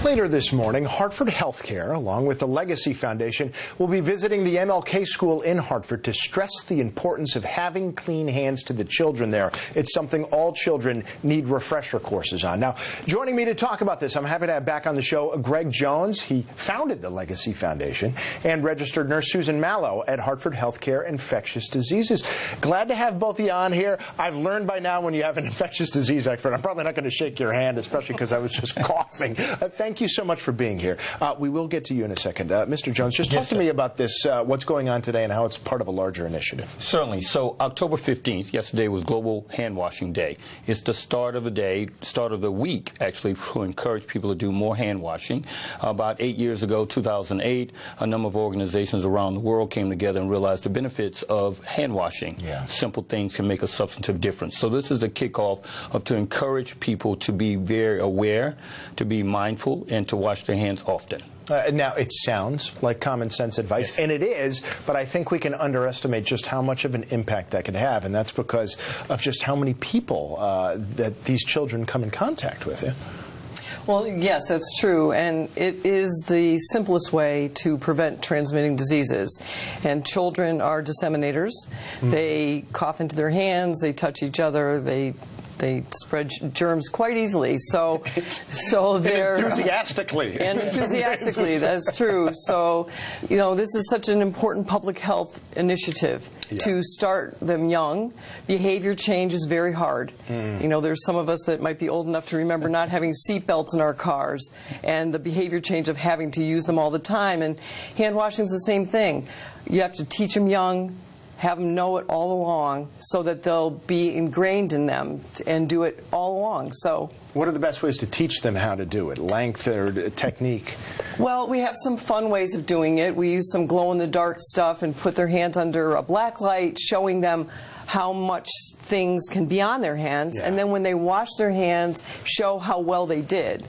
Later this morning, Hartford Healthcare, along with the Legacy Foundation, will be visiting the MLK school in Hartford to stress the importance of having clean hands to the children there. It's something all children need refresher courses on. Now, joining me to talk about this, I'm happy to have back on the show Greg Jones. He founded the Legacy Foundation, and registered nurse Susan Malo at Hartford Healthcare Infectious Diseases. Glad to have both of you on here. I've learned by now when you have an infectious disease expert, I'm probably not going to shake your hand, especially because I was just coughing. Thank you so much for being here. We will get to you in a second. Mr. Jones, just talk to me about this, what's going on today and how it's part of a larger initiative. Certainly. So October 15th, yesterday was Global Hand Washing Day. It's the start of the day, start of the week, actually, to encourage people to do more hand washing. About 8 years ago, 2008, a number of organizations around the world came together and realized the benefits of hand washing. Yeah. Simple things can make a substantive difference. So this is a kickoff to encourage people to be very aware, to be mindful, and to wash their hands often. Now, it sounds like common sense advice, yes, and it is, but I think we can underestimate just how much of an impact that could have, and that's because of just how many people that these children come in contact with. Yeah? Well, yes, that's true, and it is the simplest way to prevent transmitting diseases. And children are disseminators. They cough into their hands, they touch each other, they spread germs quite easily. So they're enthusiastically. And enthusiastically, that's true. So, you know, this is such an important public health initiative, yeah, to start them young. Behavior change is very hard. You know, there's some of us that might be old enough to remember not having seat belts in our cars, and the behavior change of having to use them all the time. And hand washing is the same thing. You have to teach them young, have them know it all along, so that they'll be ingrained in them and do it all along. So, what are the best ways to teach them how to do it? Length or technique? Well, we have some fun ways of doing it. We use some glow-in-the-dark stuff and put their hands under a black light, showing them how much things can be on their hands, yeah, and then when they wash their hands, show how well they did.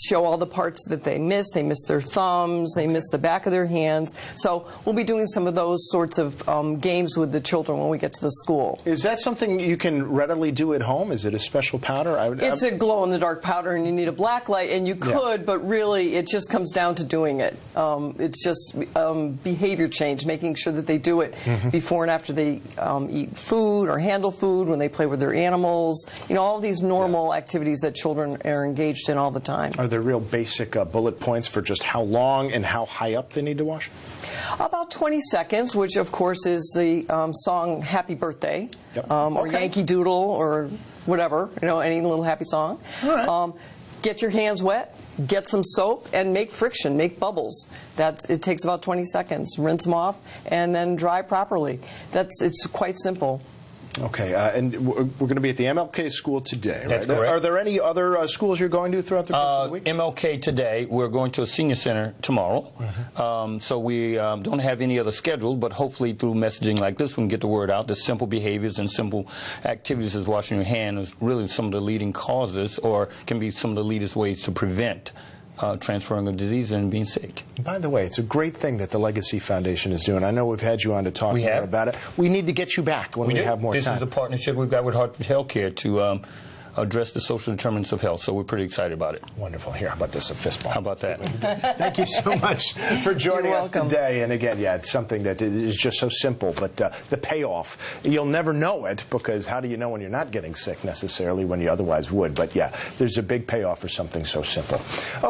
Show all the parts that they missed. They missed their thumbs, they missed the back of their hands. So we'll be doing some of those sorts of games with the children when we get to the school. Is that something you can readily do at home? Is it a special powder? It's a glow-in-the-dark powder, and you need a black light, and you could, yeah, but really it just comes down to doing it. It's just behavior change, making sure that they do it before and after they eat food or handle food, when they play with their animals. You know, all these normal, yeah, activities that children are engaged in all the time. Are there real basic bullet points for just how long and how high up they need to wash? About 20 seconds, which of course is the song Happy Birthday, yep, or Yankee Doodle, or whatever, you know, any little happy song. All right. Get your hands wet, get some soap, and make friction, make bubbles. It takes about 20 seconds. Rinse them off, and then dry properly. It's quite simple. Okay, and we're going to be at the MLK school today, right? That's correct. Are there any other schools you're going to throughout the course of the week? MLK today. We're going to a senior center tomorrow. So we don't have any other scheduled, but hopefully through messaging like this, we can get the word out that simple behaviors and simple activities as washing your hands is really some of the leading causes, or can be some of the leading ways to prevent transferring of disease and being sick. By the way, it's a great thing that the Legacy Foundation is doing. I know we've had you on to talk more about it. We need to get you back when we have more time. This is a partnership we've got with Hartford Healthcare to address the social determinants of health, so we're pretty excited about it. Wonderful. Here, how about this, a fist bump? How about that? Thank you so much for joining us today. And again, yeah, it's something that is just so simple, but the payoff, you'll never know it, because how do you know when you're not getting sick necessarily when you otherwise would? But yeah, there's a big payoff for something so simple. Okay.